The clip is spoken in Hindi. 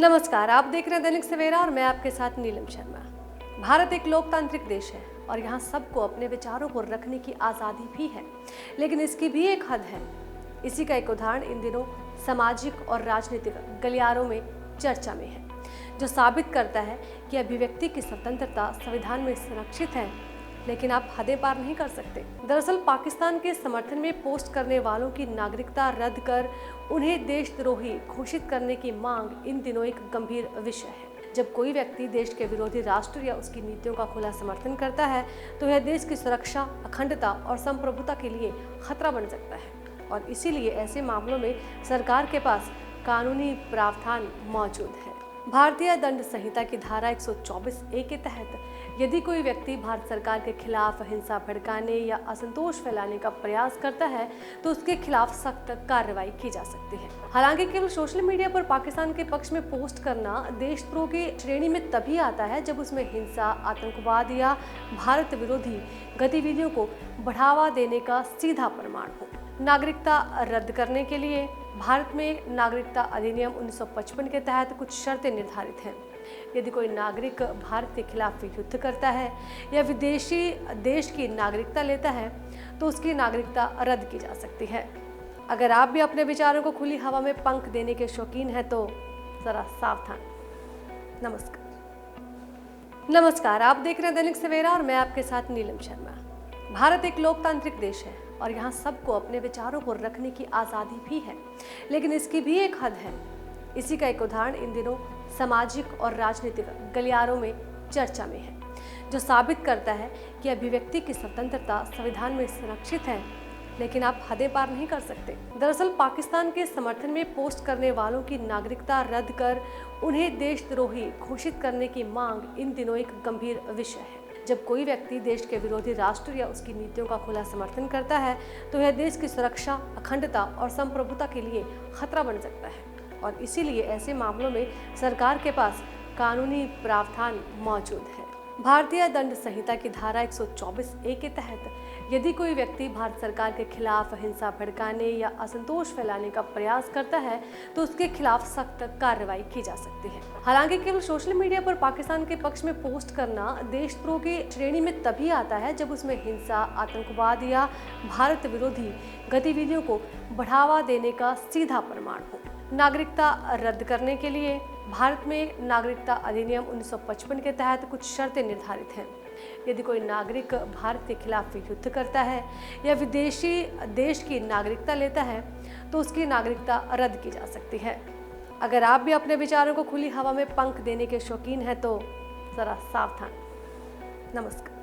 नमस्कार, आप देख रहे हैं दैनिक सवेरा और मैं आपके साथ नीलम शर्मा। भारत एक लोकतांत्रिक देश है और यहाँ सबको अपने विचारों को रखने की आज़ादी भी है, लेकिन इसकी भी एक हद है। इसी का एक उदाहरण इन दिनों सामाजिक और राजनीतिक गलियारों में चर्चा में है, जो साबित करता है कि अभिव्यक्ति की स्वतंत्रता संविधान में संरक्षित है, लेकिन आप हदें पार नहीं कर सकते। दरअसल पाकिस्तान के समर्थन में पोस्ट करने वालों की नागरिकता रद्द कर उन्हें देशद्रोही घोषित करने की मांग इन दिनों एक गंभीर विषय है। जब कोई व्यक्ति देश के विरोधी राष्ट्र या उसकी नीतियों का खुला समर्थन करता है तो यह देश की सुरक्षा, अखंडता और संप्रभुता के लिए खतरा बन सकता है, और इसीलिए ऐसे मामलों में सरकार के पास कानूनी प्रावधान मौजूद है। भारतीय दंड संहिता की धारा 124A के तहत यदि कोई व्यक्ति भारत सरकार के खिलाफ हिंसा भड़काने या असंतोष फैलाने का प्रयास करता है तो उसके खिलाफ सख्त कार्रवाई की जा सकती है। हालांकि केवल सोशल मीडिया पर पाकिस्तान के पक्ष में पोस्ट करना देशद्रोह की श्रेणी में तभी आता है जब उसमें हिंसा, आतंकवाद या भारत विरोधी गतिविधियों को बढ़ावा देने का सीधा प्रमाण हो। नागरिकता रद्द करने के लिए भारत में नागरिकता अधिनियम 1955 के तहत कुछ शर्तें निर्धारित हैं। यदि कोई नागरिक भारत के खिलाफ युद्ध करता है या विदेशी देश की नागरिकता लेता है तो उसकी नागरिकता रद्द की जा सकती है। अगर आप भी अपने विचारों को खुली हवा में पंख देने के शौकीन हैं तो जरा सावधान। नमस्कार, आप देख रहे हैं दैनिक सवेरा और मैं आपके साथ नीलम शर्मा। भारत एक लोकतांत्रिक देश है और यहाँ सबको अपने विचारों को रखने की आज़ादी भी है, लेकिन इसकी भी एक हद है। इसी का एक उदाहरण इन दिनों सामाजिक और राजनीतिक गलियारों में चर्चा में है, जो साबित करता है कि अभिव्यक्ति की स्वतंत्रता संविधान में संरक्षित है, लेकिन आप हदें पार नहीं कर सकते। दरअसल पाकिस्तान के समर्थन में पोस्ट करने वालों की नागरिकता रद्द कर उन्हें देशद्रोही घोषित करने की मांग इन दिनों एक गंभीर विषय है। जब कोई व्यक्ति देश के विरोधी राष्ट्र या उसकी नीतियों का खुला समर्थन करता है तो यह देश की सुरक्षा, अखंडता और संप्रभुता के लिए खतरा बन सकता है, और इसीलिए ऐसे मामलों में सरकार के पास कानूनी प्रावधान मौजूद है। भारतीय दंड संहिता की धारा 124A के तहत यदि कोई व्यक्ति भारत सरकार के खिलाफ हिंसा भड़काने या असंतोष फैलाने का प्रयास करता है तो उसके खिलाफ सख्त कार्रवाई की जा सकती है। हालांकि केवल सोशल मीडिया पर पाकिस्तान के पक्ष में पोस्ट करना देशद्रोह की श्रेणी में तभी आता है जब उसमें हिंसा, आतंकवाद या भारत विरोधी गतिविधियों को बढ़ावा देने का सीधा प्रमाण हो। नागरिकता रद्द करने के लिए भारत में नागरिकता अधिनियम 1955 के तहत कुछ शर्तें निर्धारित हैं। यदि कोई नागरिक भारत के खिलाफ युद्ध करता है या विदेशी देश की नागरिकता लेता है तो उसकी नागरिकता रद्द की जा सकती है। अगर आप भी अपने विचारों को खुली हवा में पंख देने के शौकीन हैं तो जरा सावधान। नमस्कार।